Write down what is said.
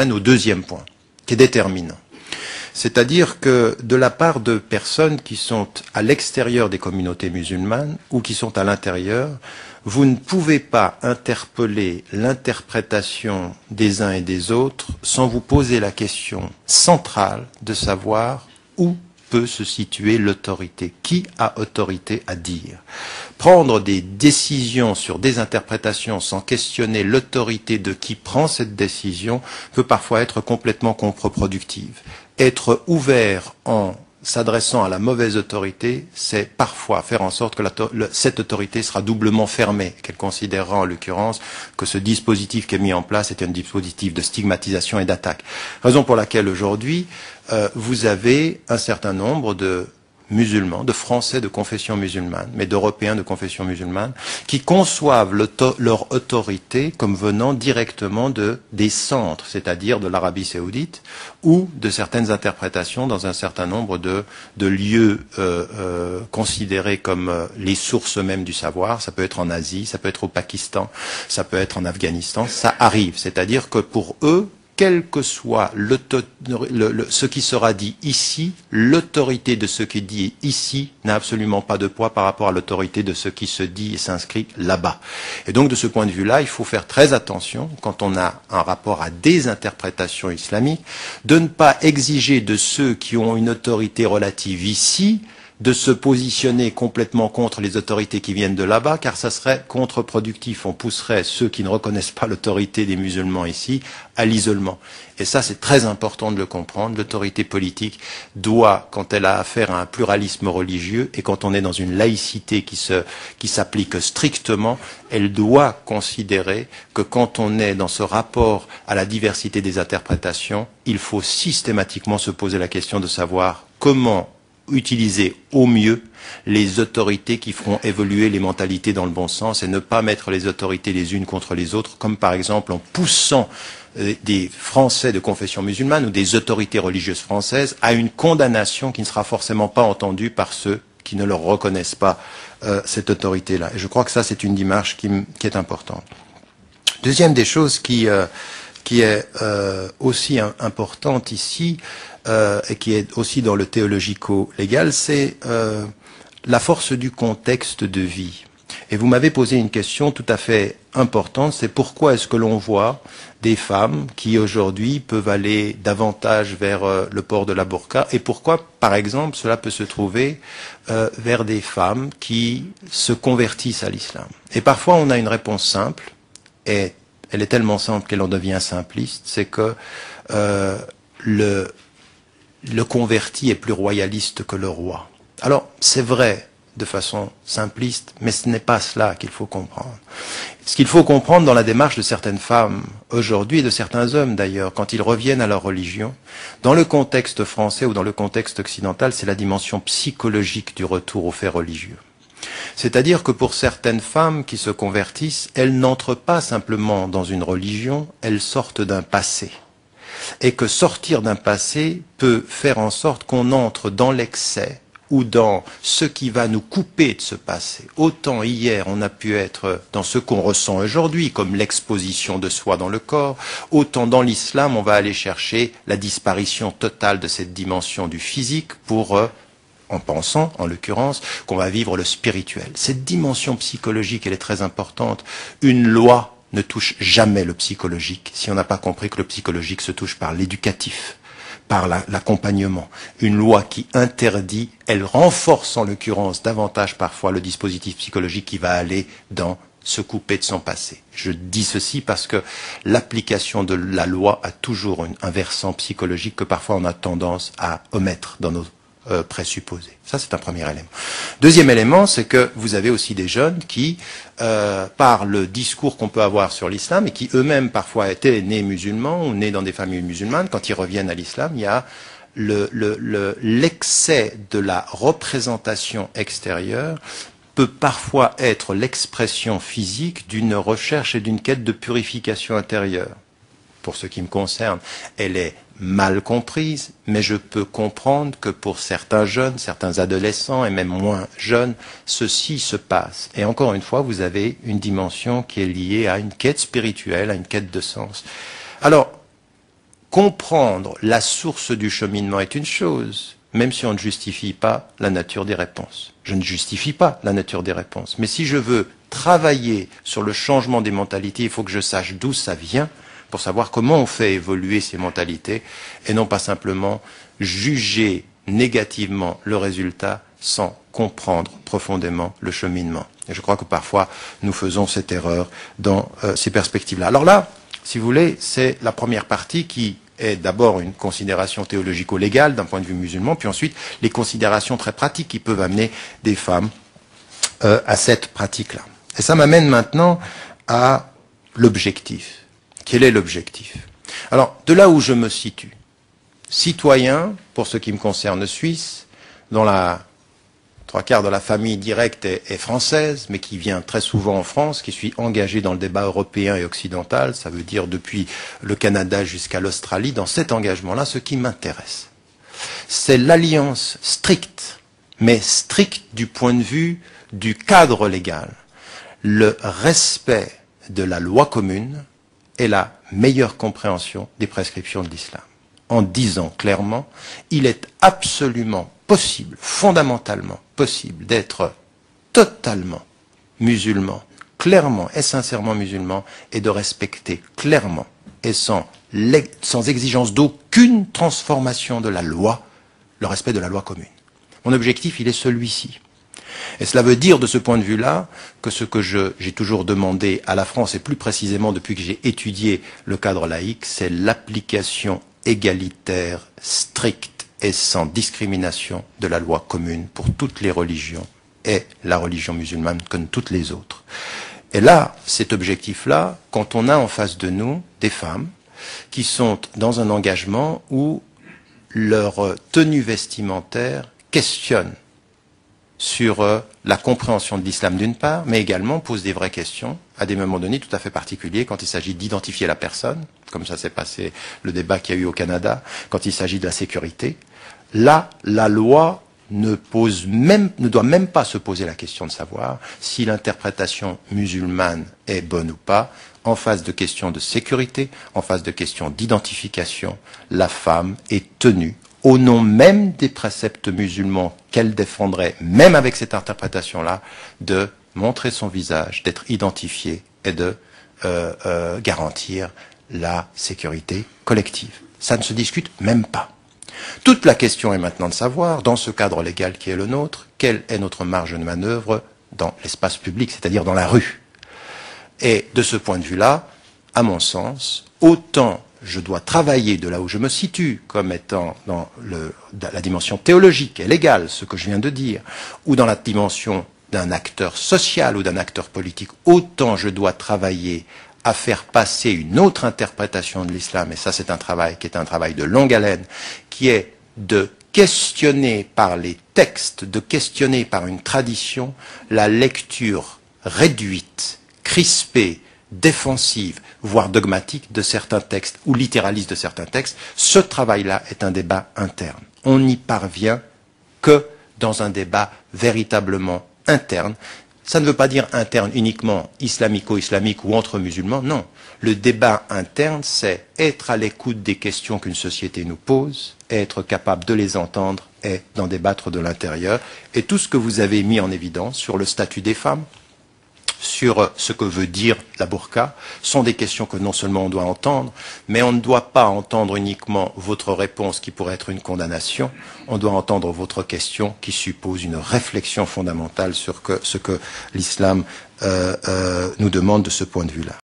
m'amène au deuxième point, qui est déterminant. C'est-à-dire que de la part de personnes qui sont à l'extérieur des communautés musulmanes ou qui sont à l'intérieur, vous ne pouvez pas interpeller l'interprétation des uns et des autres sans vous poser la question centrale de savoir où peut se situer l'autorité. Qui a autorité à dire? Prendre des décisions sur des interprétations sans questionner l'autorité de qui prend cette décision peut parfois être complètement contre-productive. Être ouvert en s'adressant à la mauvaise autorité, c'est parfois faire en sorte que cette autorité sera doublement fermée, qu'elle considérera en l'occurrence que ce dispositif qui est mis en place est un dispositif de stigmatisation et d'attaque. Raison pour laquelle aujourd'hui, vous avez un certain nombre de musulmans, de Français de confession musulmane, mais d'Européens de confession musulmane, qui conçoivent leur autorité comme venant directement des centres, c'est-à-dire de l'Arabie saoudite, ou de certaines interprétations dans un certain nombre de lieux considérés comme les sources mêmes du savoir. Ça peut être en Asie, ça peut être au Pakistan, ça peut être en Afghanistan, ça arrive. C'est-à-dire que pour eux, quel que soit ce qui sera dit ici, l'autorité de ce qui est dit ici n'a absolument pas de poids par rapport à l'autorité de ce qui se dit et s'inscrit là-bas. Et donc de ce point de vue-là, il faut faire très attention, quand on a un rapport à des interprétations islamiques, de ne pas exiger de ceux qui ont une autorité relative ici, de se positionner complètement contre les autorités qui viennent de là-bas, car ça serait contre-productif. On pousserait ceux qui ne reconnaissent pas l'autorité des musulmans ici à l'isolement. Et ça, c'est très important de le comprendre. L'autorité politique doit, quand elle a affaire à un pluralisme religieux, et quand on est dans une laïcité qui s'applique strictement, elle doit considérer que quand on est dans ce rapport à la diversité des interprétations, il faut systématiquement se poser la question de savoir comment utiliser au mieux les autorités qui feront évoluer les mentalités dans le bon sens et ne pas mettre les autorités les unes contre les autres, comme par exemple en poussant des Français de confession musulmane ou des autorités religieuses françaises à une condamnation qui ne sera forcément pas entendue par ceux qui ne leur reconnaissent pas cette autorité-là. Et je crois que ça, c'est une démarche qui est importante. Deuxième des choses qui est aussi importante ici, et qui est aussi dans le théologico-légal, c'est la force du contexte de vie. Et vous m'avez posé une question tout à fait importante, c'est pourquoi est-ce que l'on voit des femmes qui aujourd'hui peuvent aller davantage vers le port de la burqa, et pourquoi, par exemple, cela peut se trouver vers des femmes qui se convertissent à l'islam. Et parfois on a une réponse simple, et elle est tellement simple qu'elle en devient simpliste, c'est que le converti est plus royaliste que le roi. Alors, c'est vrai de façon simpliste, mais ce n'est pas cela qu'il faut comprendre. Ce qu'il faut comprendre dans la démarche de certaines femmes aujourd'hui, et de certains hommes d'ailleurs, quand ils reviennent à leur religion, dans le contexte français ou dans le contexte occidental, c'est la dimension psychologique du retour aux faits religieux. C'est-à-dire que pour certaines femmes qui se convertissent, elles n'entrent pas simplement dans une religion, elles sortent d'un passé. Et que sortir d'un passé peut faire en sorte qu'on entre dans l'excès ou dans ce qui va nous couper de ce passé. Autant hier on a pu être dans ce qu'on ressent aujourd'hui, comme l'exposition de soi dans le corps, autant dans l'islam on va aller chercher la disparition totale de cette dimension du physique pour en pensant, en l'occurrence, qu'on va vivre le spirituel. Cette dimension psychologique, elle est très importante. Une loi ne touche jamais le psychologique si on n'a pas compris que le psychologique se touche par l'éducatif, par l'accompagnement. Une loi qui interdit, elle renforce en l'occurrence davantage parfois le dispositif psychologique qui va aller dans se couper de son passé. Je dis ceci parce que l'application de la loi a toujours un versant psychologique que parfois on a tendance à omettre dans nos présupposés. Ça, c'est un premier élément. Deuxième élément, c'est que vous avez aussi des jeunes qui, par le discours qu'on peut avoir sur l'islam, et qui eux-mêmes parfois étaient nés musulmans ou nés dans des familles musulmanes, quand ils reviennent à l'islam, il y a l'excès de la représentation extérieure peut parfois être l'expression physique d'une recherche et d'une quête de purification intérieure. Pour ce qui me concerne, elle est mal comprise, mais je peux comprendre que pour certains jeunes, certains adolescents et même moins jeunes, ceci se passe. Et encore une fois, vous avez une dimension qui est liée à une quête spirituelle, à une quête de sens. Alors, comprendre la source du cheminement est une chose, même si on ne justifie pas la nature des réponses. Je ne justifie pas la nature des réponses. Mais si je veux travailler sur le changement des mentalités, il faut que je sache d'où ça vient pour savoir comment on fait évoluer ces mentalités et non pas simplement juger négativement le résultat sans comprendre profondément le cheminement. Et je crois que parfois nous faisons cette erreur dans ces perspectives-là. Alors là, si vous voulez, c'est la première partie qui est d'abord une considération théologico-légale d'un point de vue musulman, puis ensuite les considérations très pratiques qui peuvent amener des femmes à cette pratique-là. Et ça m'amène maintenant à l'objectif. Quel est l'objectif? Alors, de là où je me situe, citoyen, pour ce qui me concerne suisse, dont la 3/4 de la famille directe est française, mais qui vient très souvent en France, qui suis engagé dans le débat européen et occidental, ça veut dire depuis le Canada jusqu'à l'Australie, dans cet engagement-là, ce qui m'intéresse, c'est l'alliance stricte, mais stricte du point de vue du cadre légal, le respect de la loi commune et la meilleure compréhension des prescriptions de l'islam. En disant clairement, il est absolument possible, fondamentalement possible, d'être totalement musulman, clairement et sincèrement musulman, et de respecter clairement et sans exigence d'aucune transformation de la loi, le respect de la loi commune. Mon objectif, il est celui-ci. Et cela veut dire, de ce point de vue-là, que ce que j'ai toujours demandé à la France, et plus précisément depuis que j'ai étudié le cadre laïque, c'est l'application égalitaire, stricte et sans discrimination de la loi commune pour toutes les religions, et la religion musulmane comme toutes les autres. Et là, cet objectif-là, quand on a en face de nous des femmes qui sont dans un engagement où leur tenue vestimentaire questionne sur la compréhension de l'islam d'une part, mais également pose des vraies questions à des moments donnés tout à fait particuliers quand il s'agit d'identifier la personne, comme ça s'est passé le débat qu'il y a eu au Canada, quand il s'agit de la sécurité. Là, la loi ne doit même pas se poser la question de savoir si l'interprétation musulmane est bonne ou pas. En face de questions de sécurité, en face de questions d'identification, la femme est tenue, au nom même des préceptes musulmans qu'elle défendrait, même avec cette interprétation-là, de montrer son visage, d'être identifiée et de garantir la sécurité collective. Ça ne se discute même pas. Toute la question est maintenant de savoir, dans ce cadre légal qui est le nôtre, quelle est notre marge de manœuvre dans l'espace public, c'est-à-dire dans la rue. Et de ce point de vue-là, à mon sens, autant je dois travailler de là où je me situe, comme étant dans la dimension théologique et légale, ce que je viens de dire, ou dans la dimension d'un acteur social ou d'un acteur politique, autant je dois travailler à faire passer une autre interprétation de l'islam, et ça c'est un travail qui est un travail de longue haleine, qui est de questionner par les textes, de questionner par une tradition la lecture réduite, crispée, défensive, voire dogmatique de certains textes ou littéraliste de certains textes. Ce travail-là est un débat interne. On n'y parvient que dans un débat véritablement interne. Ça ne veut pas dire interne uniquement islamico-islamique ou entre musulmans, non. Le débat interne, c'est être à l'écoute des questions qu'une société nous pose, être capable de les entendre et d'en débattre de l'intérieur. Et tout ce que vous avez mis en évidence sur le statut des femmes, sur ce que veut dire la burqa, sont des questions que non seulement on doit entendre, mais on ne doit pas entendre uniquement votre réponse qui pourrait être une condamnation, on doit entendre votre question qui suppose une réflexion fondamentale sur ce que l'islam nous demande de ce point de vue-là.